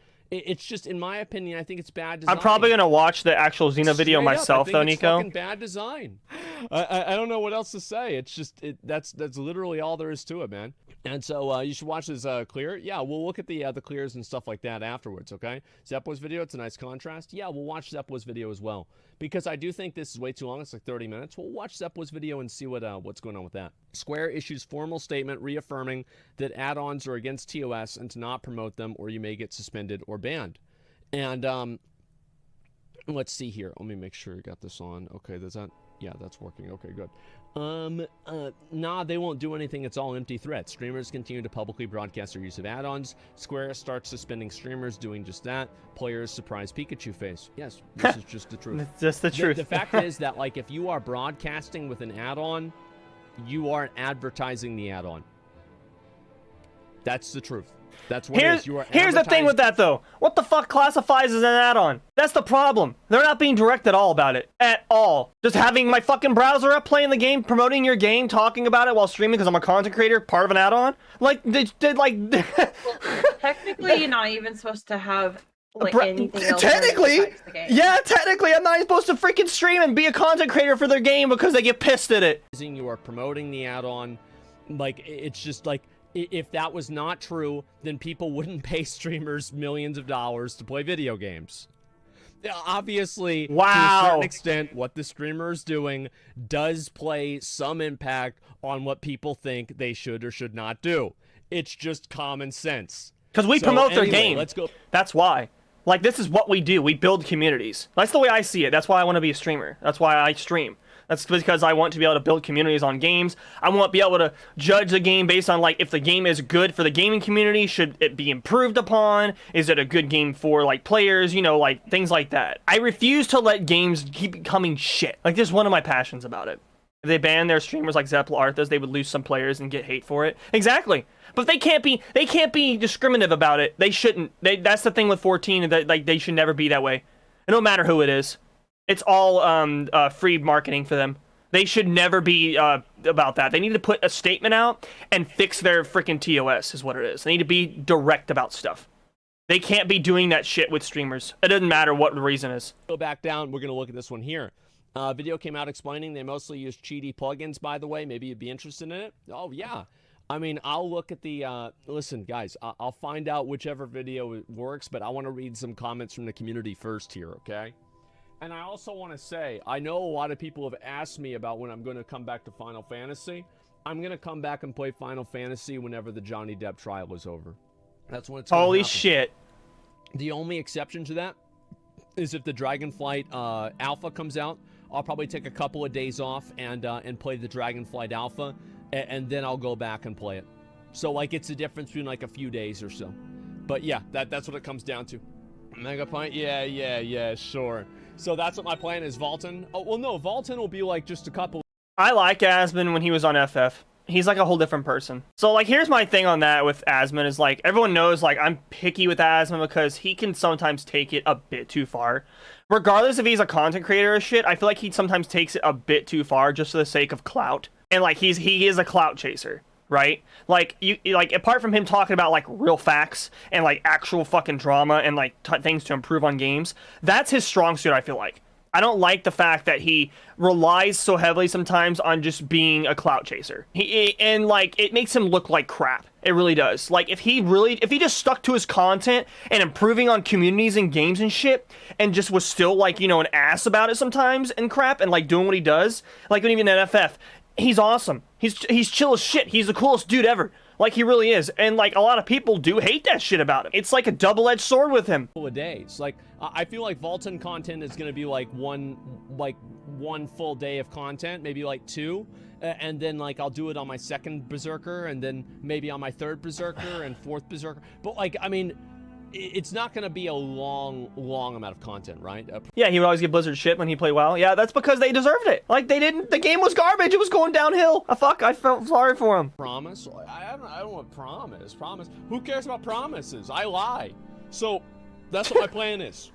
in my opinion, I think it's bad design. I'm probably going to watch the actual Xeno video myself, though, Nico. It's fucking bad design. I don't know what else to say. It's just, that's literally all there is to it, man. And so you should watch this clear. Yeah, we'll look at the clears and stuff like that afterwards, okay? Zeppo's video, it's a nice contrast. Yeah, we'll watch Zeppo's video as well. Because I do think this is way too long. It's like 30 minutes. We'll watch Zeppo's video and see what's going on with that. Square issues formal statement reaffirming that add-ons are against TOS and to not promote them or you may get suspended or banned. And let's see here. Let me make sure I got this on. Okay, does that... Yeah, that's working. Okay, good. Nah, they won't do anything. It's all empty threats. Streamers continue to publicly broadcast their use of add-ons. Square starts suspending streamers doing just that. Players surprise Pikachu face. Yes, this is just the truth. It's just the truth. The fact is that, like, if you are broadcasting with an add-on, you aren't advertising the add-on. That's the truth. That's what it is. You are here's the thing with that, though. What the fuck classifies as an add-on? That's the problem. They're not being direct at all about it. At all. Just having my fucking browser up, playing the game, promoting your game, talking about it while streaming because I'm a content creator, part of an add-on? Like, they did, like... Well, technically, you're not even supposed to have, like, anything else. Technically, yeah, technically, I'm not even supposed to freaking stream and be a content creator for their game because they get pissed at it. You are promoting the add-on. Like, it's just, like... If that was not true, then people wouldn't pay streamers millions of dollars to play video games. Obviously, to a certain extent, what the streamer is doing does play some impact on what people think they should or should not do. It's just common sense. Because we promote their game. Let's go. That's why. Like, this is what we do. We build communities. That's the way I see it. That's why I want to be a streamer. That's why I stream. That's because I want to be able to build communities on games. I want to be able to judge the game based on, like, if the game is good for the gaming community, should it be improved upon? Is it a good game for, like, players? You know, like, things like that. I refuse to let games keep becoming shit. Like, this is one of my passions about it. If they ban their streamers like Zeppel Arthas, they would lose some players and get hate for it. Exactly. But they can't be discriminative about it. They shouldn't. That's the thing with 14, that, like, they should never be that way. It don't matter who it is. It's all free marketing for them. They should never be about that. They need to put a statement out and fix their freaking TOS is what it is. They need to be direct about stuff. They can't be doing that shit with streamers. It doesn't matter what the reason is. Go back down. We're going to look at this one here. Video came out explaining they mostly use cheaty plugins, by the way. Maybe you'd be interested in it. Oh, yeah. I mean, I'll look at the... listen, guys, I'll find out whichever video works, but I want to read some comments from the community first here, okay? And I also want to say, I know a lot of people have asked me about when I'm going to come back to Final Fantasy. I'm going to come back and play Final Fantasy whenever the Johnny Depp trial is over. That's when it's going to happen. Holy shit. The only exception to that is if the Dragonflight Alpha comes out. I'll probably take a couple of days off and play the Dragonflight Alpha, and then I'll go back and play it. So, like, it's a difference between, like, a few days or so. But, yeah, that's what it comes down to. Megapint? Yeah, sure. So that's what my plan is, Valton. Oh, well, no, Valton will be, like, just a couple. I like Asmon when he was on FF. He's like a whole different person. So, like, here's my thing on that with Asmon is, like, everyone knows, like, I'm picky with Asmon because he can sometimes take it a bit too far. Regardless if he's a content creator or shit, I feel like he sometimes takes it a bit too far just for the sake of clout. And, like, he is a clout chaser. Right? Like, apart from him talking about, like, real facts and, like, actual fucking drama and, like, things to improve on games, that's his strong suit, I feel like. I don't like the fact that he relies so heavily sometimes on just being a clout chaser. And, like, it makes him look like crap. It really does. Like, if he just stuck to his content and improving on communities and games and shit, and just was still, like, you know, an ass about it sometimes and crap, and, like, doing what he does, like, when even in FF, he's awesome. He's chill as shit. He's the coolest dude ever. Like, he really is. And, like, a lot of people do hate that shit about him. It's like a double-edged sword with him. A days. Like, I feel like Valton content is going to be, like, one full day of content, maybe, like, 2. And then, like, I'll do it on my second Berserker, and then maybe on my third Berserker and fourth Berserker. But, like, I mean... it's not going to be a long amount of content, right? Yeah, he would always get Blizzard shit when he played WoW. Yeah, that's because they deserved it. Like, they didn't. The game was garbage. It was going downhill. I felt sorry for him. Promise? I don't want promise. Promise? Who cares about promises? I lie. So, that's what my plan is.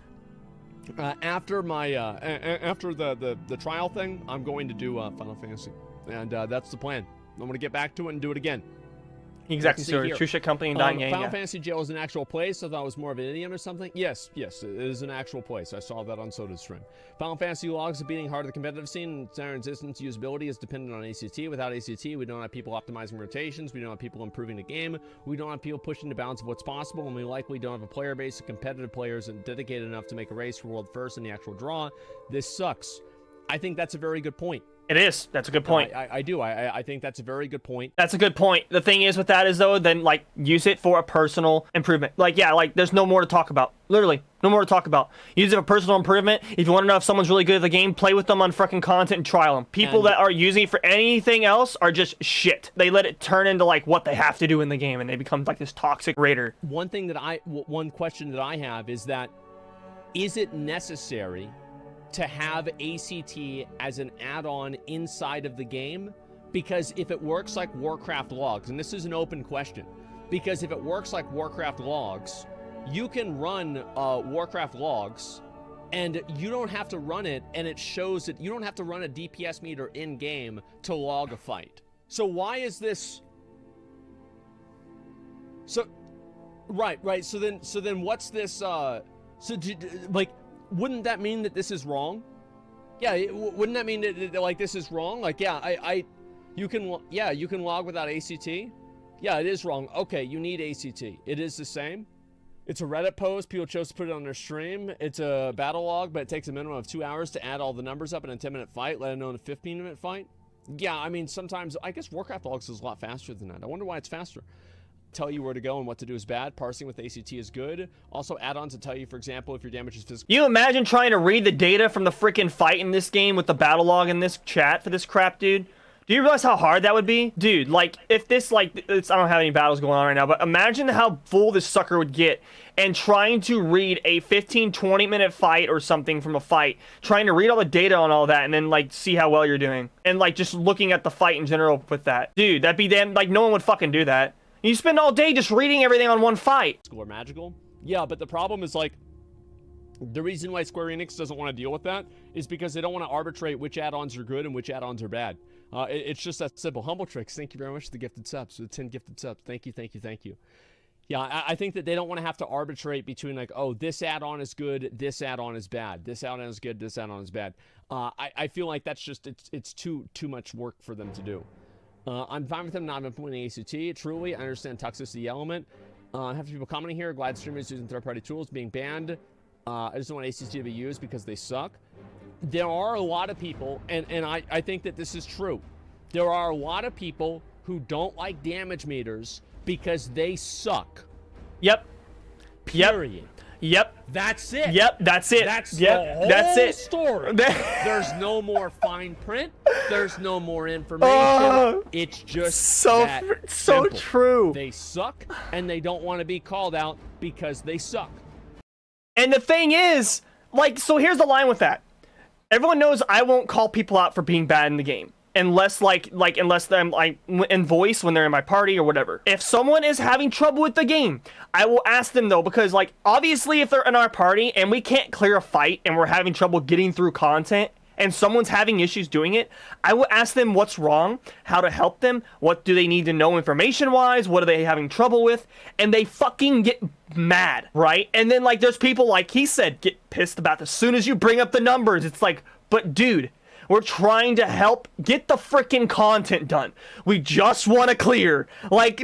After my after the trial thing, I'm going to do Final Fantasy, and that's the plan. I'm going to get back to it and do it again. Exactly, See sir. here. True Shit Company and Dying Yang. Final Yeah. Fantasy Jail is an actual place. I thought it was more of an idiom or something. Yes, it is an actual place. I saw that on Soda's stream. Final Fantasy logs are beating hard of the competitive scene. Their existence usability is dependent on ACT. Without ACT, we don't have people optimizing rotations. We don't have people improving the game. We don't have people pushing the bounds of what's possible, and we likely don't have a player base of competitive players and dedicated enough to make a race for world first in the actual draw. This sucks. I think that's a very good point. It is. That's a good point. I do. I think that's a very good point. That's a good point. The thing is with that is, though, then, like, use it for a personal improvement. Like, yeah, like, there's no more to talk about. Literally, no more to talk about. Use it for personal improvement. If you want to know if someone's really good at the game, play with them on freaking content and trial them. People that are using it for anything else are just shit. They let it turn into, like, what they have to do in the game, and they become, like, this toxic raider. One question that I have is that, is it necessary to have ACT as an add-on inside of the game? Because if it works like Warcraft logs, and this is an open question, because if it works like Warcraft logs, you can run Warcraft logs, and you don't have to run it, and it shows that you don't have to run a DPS meter in-game to log a fight. So why is this? So, right. So then what's this? Like, wouldn't that mean that this is wrong? Yeah, wouldn't that mean that like this is wrong? Like, yeah, you can log without ACT. Yeah, it is wrong. Okay, you need ACT. It is the same. It's a Reddit post. People chose to put it on their stream. It's a battle log, but it takes a minimum of 2 hours to add all the numbers up in a 10-minute fight, let alone a 15-minute fight. Yeah, I mean, sometimes I guess Warcraft logs is a lot faster than that. I wonder why it's faster. Tell you where to go and what to do is bad. Parsing with ACT is good. Also, add-ons to tell you, for example, if your damage is physical. You imagine trying to read the data from the freaking fight in this game with the battle log in this chat for this crap, dude? Do you realize how hard that would be? Dude, like, if this, like, I don't have any battles going on right now, but imagine how full this sucker would get and trying to read a 15, 20-minute fight or something from a fight, trying to read all the data on all that and then, like, see how well you're doing. And, like, just looking at the fight in general with that. Dude, that'd be damn, like, no one would fucking do that. You spend all day just reading everything on one fight. Or magical. Yeah, but the problem is, like, the reason why Square Enix doesn't want to deal with that is because they don't want to arbitrate which add-ons are good and which add-ons are bad. It's just that simple. Humble Tricks, thank you very much for the gifted subs, for the 10 gifted subs. Thank you. Yeah, I think that they don't want to have to arbitrate between, like, oh, this add-on is good, this add-on is bad. This add-on is good, this add-on is bad. I feel like that's just, it's too much work for them to do. I'm fine with them not implementing ACT. Truly, I understand toxicity element. I have people commenting here. Glad streamers using third-party tools being banned. I just don't want ACT to be used because they suck. There are a lot of people, and I think that this is true. There are a lot of people who don't like damage meters because they suck. Yep. Period. Yep. That's it. Yep, that's it. That's yep, the whole that's it. story. There's no more fine print. There's no more information. It's just so simple. true. They suck, and they don't want to be called out because they suck. And the thing is, like, so here's the line with that. Everyone knows I won't call people out for being bad in the game. Unless, unless I'm, like, in voice when they're in my party or whatever. If someone is having trouble with the game, I will ask them, though, because, like, obviously if they're in our party and we can't clear a fight and we're having trouble getting through content and someone's having issues doing it, I will ask them what's wrong, how to help them, what do they need to know information-wise, what are they having trouble with, and they fucking get mad, right? And then, like, there's people, like he said, get pissed about this. As soon as you bring up the numbers, it's like, but dude, we're trying to help get the freaking content done. We just want to clear. Like,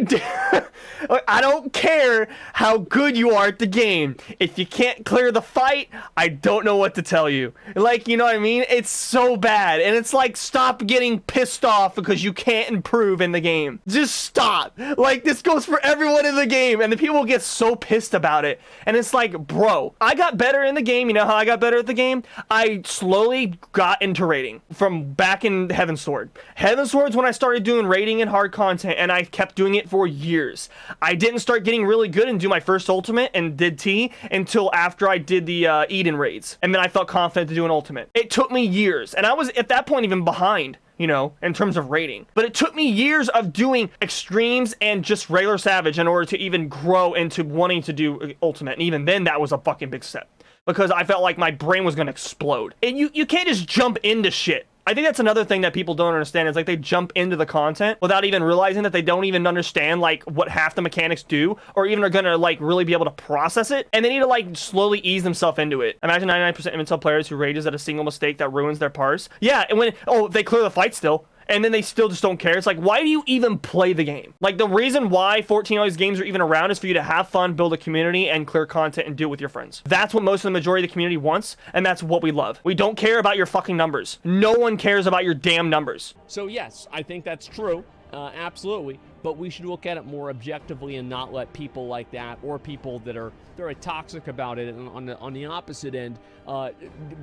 I don't care how good you are at the game. If you can't clear the fight, I don't know what to tell you. Like, you know what I mean? It's so bad. And it's like, stop getting pissed off because you can't improve in the game. Just stop. Like, this goes for everyone in the game. And the people get so pissed about it. And it's like, bro, I got better in the game. You know how I got better at the game? I slowly got into rating. From back in Heavensward. Heavensward's when I started doing rating and hard content, and I kept doing it for years. I didn't start getting really good and do my first ultimate and did T until after I did the Addon raids. And then I felt confident to do an ultimate. It took me years, and I was at that point even behind, you know, in terms of rating. But it took me years of doing extremes and just regular savage in order to even grow into wanting to do ultimate. And even then, that was a fucking big step. Because I felt like my brain was going to explode. And you can't just jump into shit I think that's another thing that people don't understand is like they jump into the content without even realizing that they don't even understand like what half the mechanics do, or even are gonna like really be able to process it, and they need to like slowly ease themselves into it. Imagine 99% Intel players who rages at a single mistake that ruins their parse. Yeah, and when they clear the fight still, and then they still just don't care. It's like, why do you even play the game? Like, the reason why 14 of these games are even around is for you to have fun, build a community, and clear content and do it with your friends. That's what most of the majority of the community wants, and that's what we love. We don't care about your fucking numbers. No one cares about your damn numbers. So yes, I think that's true, absolutely. But we should look at it more objectively and not let people like that, or people that are very toxic about it on the opposite end,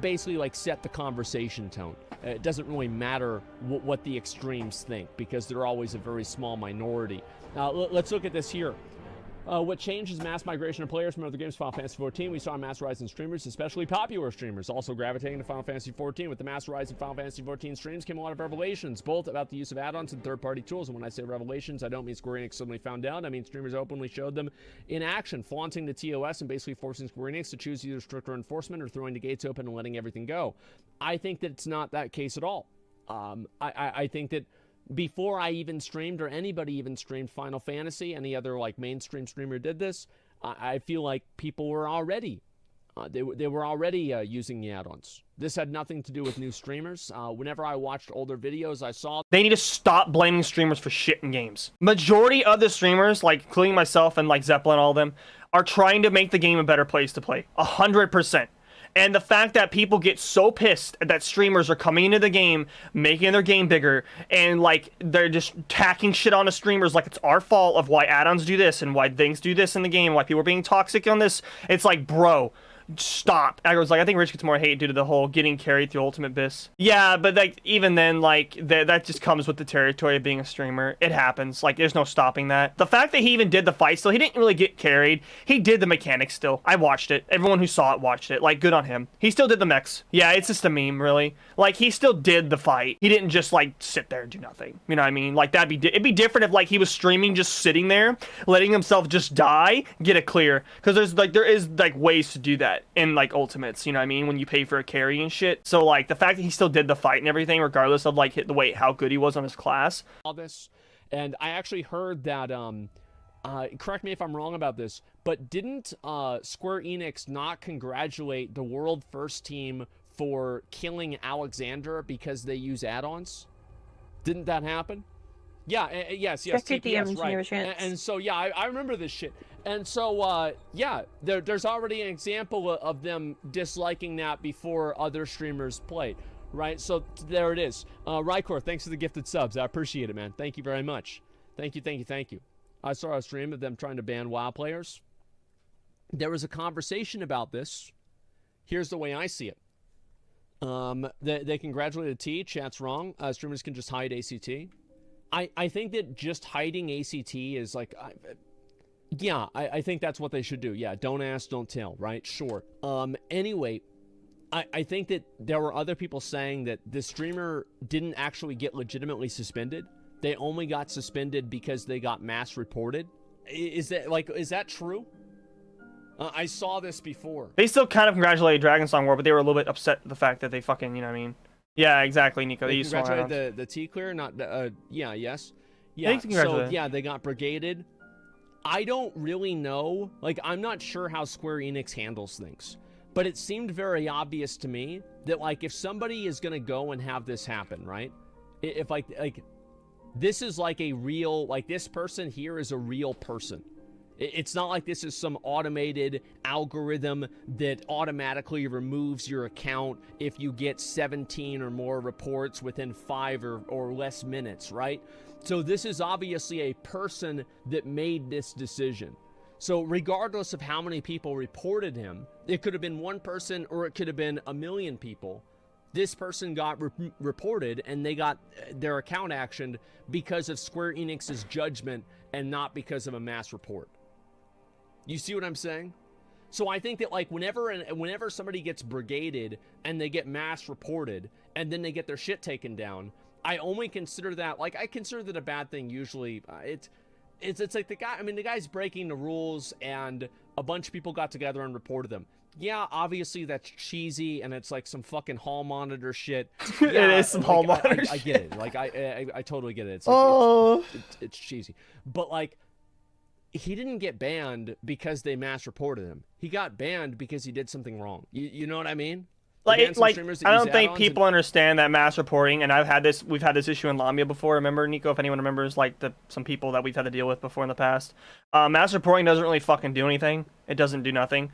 basically like set the conversation tone. It doesn't really matter what the extremes think, because they're always a very small minority. Let's look at this here. What changed is mass migration of players from other games to Final Fantasy XIV. We saw a mass rise in streamers, especially popular streamers, also gravitating to Final Fantasy XIV. With the mass rise in Final Fantasy XIV streams came a lot of revelations, both about the use of add-ons and third-party tools. And when I say revelations, I don't mean Square Enix suddenly found out. I mean streamers openly showed them in action, flaunting the TOS and basically forcing Square Enix to choose either stricter enforcement or throwing the gates open and letting everything go. I think that it's not that case at all. I think that before I even streamed, or anybody even streamed Final Fantasy, any other like mainstream streamer did this, I feel like people were already they were already using the add-ons. This had nothing to do with new streamers. Whenever I watched older videos, I saw they need to stop blaming streamers for shit in games. Majority of the streamers, like including myself and like Zeppelin, all of them, are trying to make the game a better place to play. 100%. And the fact that people get so pissed that streamers are coming into the game, making their game bigger, and like they're just tacking shit on the streamers like it's our fault of why add-ons do this and why things do this in the game, why people are being toxic on this. It's like, bro, stop. I was like, I think Rich gets more hate due to the whole getting carried through Ultimate Biss. Yeah, but like even then, like that just comes with the territory of being a streamer. It happens. Like there's no stopping that. The fact that he even did the fight still, he didn't really get carried. He did the mechanics still. I watched it. Everyone who saw it watched it. Like good on him. He still did the mechs. Yeah, it's just a meme really. Like he still did the fight. He didn't just like sit there and do nothing. You know what I mean? Like it'd be different if like he was streaming just sitting there, letting himself just die, get it clear. Because there is ways to do that in like Ultimates, you know what I mean, when you pay for a carry and shit. So like the fact that he still did the fight and everything regardless of like how good he was on his class. All this, and I actually heard that correct me if I'm wrong about this, but didn't Square Enix not congratulate the World First Team for killing Alexander because they use add-ons? Didn't that happen? Yeah, yes, TPS, right. And so, yeah, I remember this shit. And so, yeah, there's already an example of them disliking that before other streamers played, right? So there it is. Rykor, thanks for the gifted subs. I appreciate it, man. Thank you very much. Thank you. I saw a stream of them trying to ban WoW players. There was a conversation about this. Here's the way I see it. They congratulated T. Chat's wrong. Streamers can just hide ACT. I think that just hiding ACT is like... yeah, I think that's what they should do. Yeah, don't ask, don't tell, right? Sure. Anyway, I think that there were other people saying that the streamer didn't actually get legitimately suspended. They only got suspended because they got mass reported. Is that true? I saw this before. They still kind of congratulated Dragonsong War, but they were a little bit upset at the fact that they fucking, you know what I mean? Yeah, exactly, Nico. They congratulated the T-clear, not, yeah, yes. Yeah, so, yeah, they got brigaded. I don't really know. Like, I'm not sure how Square Enix handles things. But it seemed very obvious to me that, like, if somebody is going to go and have this happen, right? If, like, this is like a real, like, this person here is a real person. It's not like this is some automated algorithm that automatically removes your account if you get 17 or more reports within 5 or less minutes, right? So this is obviously a person that made this decision. So regardless of how many people reported him, it could have been one person or it could have been a million people. This person got reported and they got their account actioned because of Square Enix's judgment and not because of a mass report. You see what I'm saying? So I think that, like, whenever somebody gets brigaded and they get mass reported and then they get their shit taken down, I only consider that, like, I consider that a bad thing usually. It's like the guy's breaking the rules and a bunch of people got together and reported them. yeah, obviously that's cheesy and it's like some fucking hall monitor shit. It Yeah, is some like, hall monitor I get it. Like I totally get it. It's like, Oh. it's cheesy. But like he didn't get banned because they mass reported him. He got banned because he did something wrong. You know what I mean? Like I don't think people understand that mass reporting, and we've had this issue in Lamia before. Remember, Nico, if anyone remembers, like some people that we've had to deal with before in the past. Mass reporting doesn't really fucking do anything. It doesn't do nothing.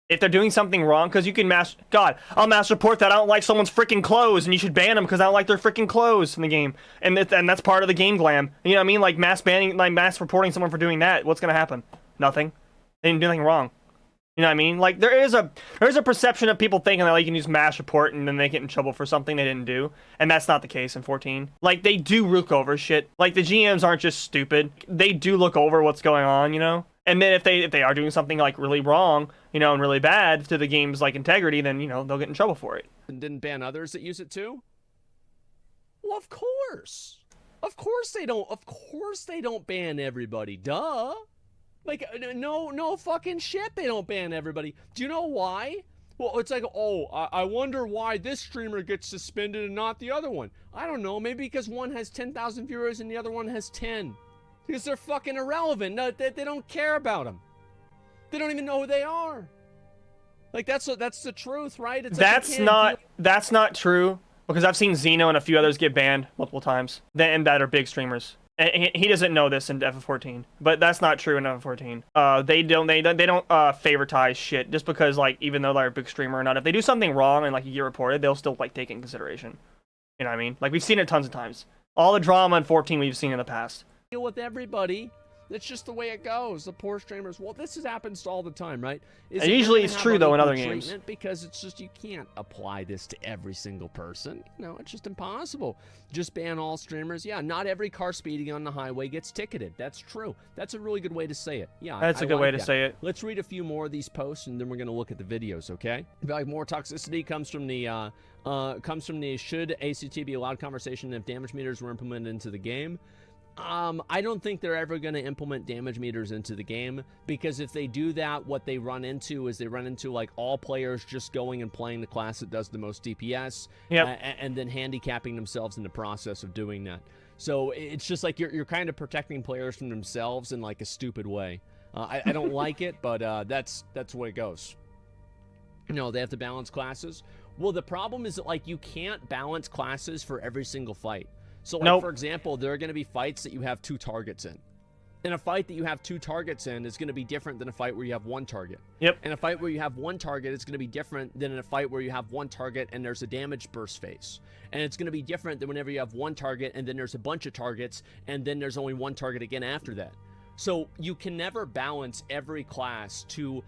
If they're doing something wrong, because you can I'll mass report that I don't like someone's freaking clothes, and you should ban them because I don't like their freaking clothes in the game, and that's part of the game glam. You know what I mean? Like mass banning, like mass reporting someone for doing that. What's gonna happen? Nothing. They didn't do anything wrong. You know what I mean? Like there is a perception of people thinking that like, you can use mass report and then they get in trouble for something they didn't do, and that's not the case in 14. Like they do look over shit. Like the GMs aren't just stupid. They do look over what's going on, you know. And then if they are doing something like really wrong, you know, and really bad to the game's like integrity, then you know they'll get in trouble for it. And didn't ban others that use it too? Well, of course. Of course they don't. Of course they don't ban everybody. Duh. Like, no fucking shit, they don't ban everybody. Do you know why? Well, it's like, oh, I wonder why this streamer gets suspended and not the other one. I don't know, maybe because one has 10,000 viewers and the other one has 10. Because they're fucking irrelevant. No, they don't care about them. They don't even know who they are. Like, that's the truth, right? It's like that's not true, because I've seen Xeno and a few others get banned multiple times, and that are big streamers. And he doesn't know this in FF14, but that's not true in FF14. They don't favoritize shit just because, like, even though they're a big streamer or not, if they do something wrong and like you get reported, they'll still like take it in consideration. You know what I mean? Like we've seen it tons of times. All the drama in 14 we've seen in the past. Deal with everybody. That's just the way it goes. The poor streamers. Well, this happens all the time, right? And usually it's true though in other games. Because it's just you can't apply this to every single person. No, it's just impossible. Just ban all streamers. Yeah, not every car speeding on the highway gets ticketed. That's true. That's a really good way to say it. Yeah, that's a good way to say it. Let's read a few more of these posts and then we're going to look at the videos. Okay. Like more toxicity comes from the should ACT be allowed conversation if damage meters were implemented into the game. I don't think they're ever going to implement damage meters into the game, because if they do that, what they run into is like all players just going and playing the class that does the most DPS, and then handicapping themselves in the process of doing that. So it's just like you're kind of protecting players from themselves in like a stupid way. I don't like it, but that's the way it goes. No, they have to balance classes. Well, the problem is that like you can't balance classes for every single fight. So, like, for example, there are going to be fights that you have 2 targets in. And a fight that you have 2 targets in is going to be different than a fight where you have 1 target. Yep. And a fight where you have 1 target is going to be different than in a fight where you have 1 target and there's a damage burst phase. And it's going to be different than whenever you have 1 target and then there's a bunch of targets and then there's only 1 target again after that. So you can never balance every class to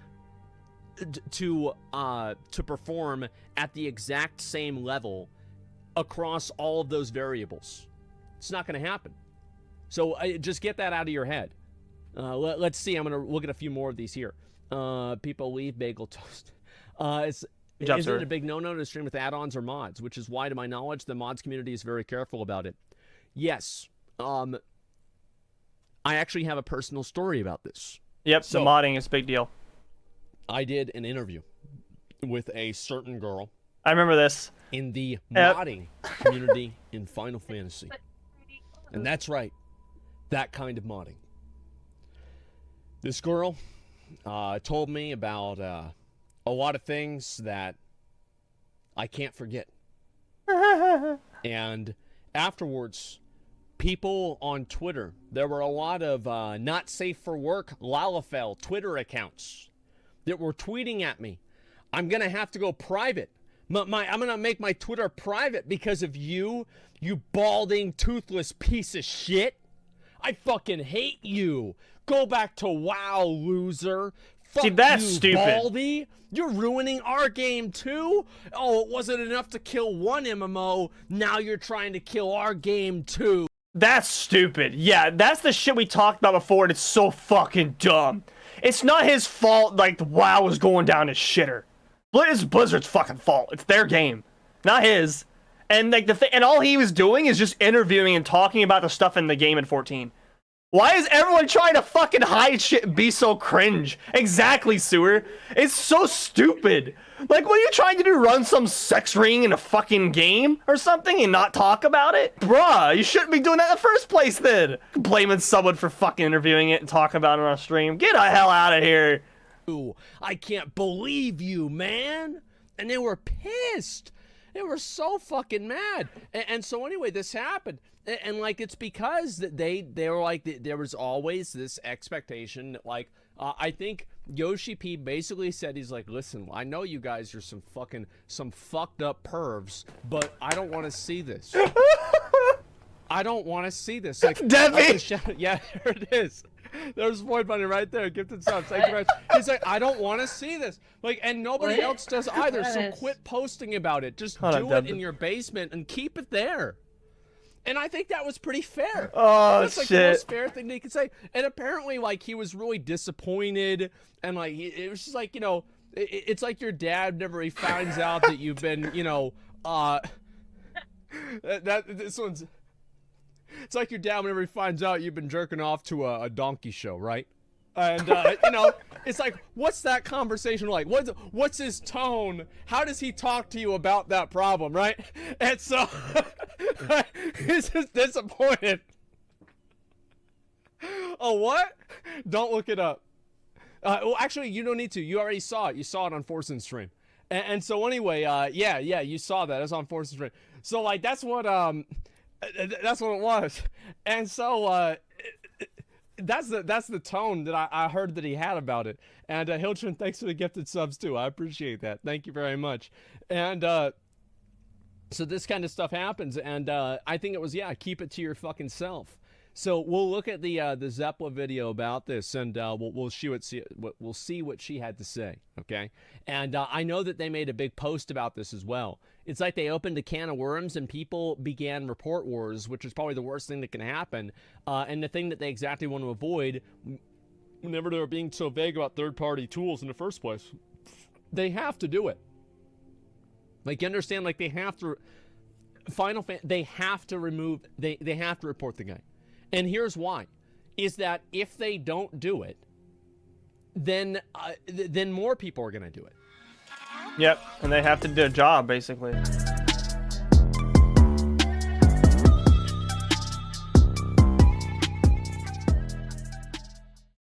perform at the exact same level across all of those variables. It's not going to happen. So just get that out of your head. Let's see. I'm going to look at a few more of these here. People leave bagel toast. Is it a big no-no to stream with add-ons or mods? Which is why, to my knowledge, the mods community is very careful about it. Yes. I actually have a personal story about this. Yep, so, the modding is a big deal. I did an interview with a certain girl. I remember this. In the modding community in Final Fantasy. And that's right. That kind of modding. This girl told me about a lot of things that I can't forget. And afterwards, people on Twitter, there were a lot of not safe for work Lalafell Twitter accounts that were tweeting at me. I'm going to have to go private. I'm going to make my Twitter private because of you balding, toothless piece of shit. I fucking hate you. Go back to WoW, loser. Fuck See, that's you, stupid. Baldy. You're ruining our game, too? Oh, it wasn't enough to kill one MMO. Now you're trying to kill our game, too. That's stupid. Yeah, that's the shit we talked about before, and it's so fucking dumb. It's not his fault, like, the WoW was going down to shitter. It's Blizzard's fucking fault. It's their game, not his. And like and all he was doing is just interviewing and talking about the stuff in the game in 14. Why is everyone trying to fucking hide shit and be so cringe? Exactly, Sewer. It's so stupid. Like, what are you trying to do? Run some sex ring in a fucking game or something and not talk about it? Bruh, you shouldn't be doing that in the first place then. Blaming someone for fucking interviewing it and talking about it on a stream. Get the hell out of here. I can't believe you, man. And they were pissed. They were so fucking mad. And so anyway, this happened. And like, it's because that they were like, there was always this expectation that like, I think Yoshi P basically said, he's like, listen, I know you guys are some fucked up pervs, but I don't want to see this. I don't want to see this. Like, Debbie! Yeah, there it is. There's Void Bunny right there. Gifted subs. Thank you very much. He's like, I don't want to see this. Like, and nobody else does either. So quit posting about it. Just do it in your basement and keep it there. And I think that was pretty fair. Oh, that's like shit. the most fair thing they could say. And apparently, like, he was really disappointed. And like, it was just like, you know, it's like your dad whenever he finds out that you've been, you know, this one's. It's like your dad whenever he finds out you've been jerking off to a donkey show, right? And, you know, it's like, what's that conversation like? What's his tone? How does he talk to you about that problem, right? And so, he's just disappointed. Oh, what? Don't look it up. Well, actually, you don't need to. You already saw it. You saw it on Forsen's stream. And so anyway, yeah, you saw that. It's on Forsen's stream. So, like, that's what it was. And so, that's the tone that I heard that he had about it. And Hiltron, thanks for the gifted subs too. I appreciate that. Thank you very much. And so this kind of stuff happens, and I think it was, yeah, keep it to your fucking self. So we'll look at the Zeppla video about this, and we'll see what she had to say. Okay, and I know that they made a big post about this as well. It's like they opened a can of worms, and people began report wars, which is probably the worst thing that can happen, and the thing that they exactly want to avoid whenever they're being so vague about third-party tools in the first place. They have to do it. Like, you understand? Like, they have to. They have to remove. They have to report the guy. And here's why, is that if they don't do it, then more people are going to do it. Yep, and they have to do a job, basically.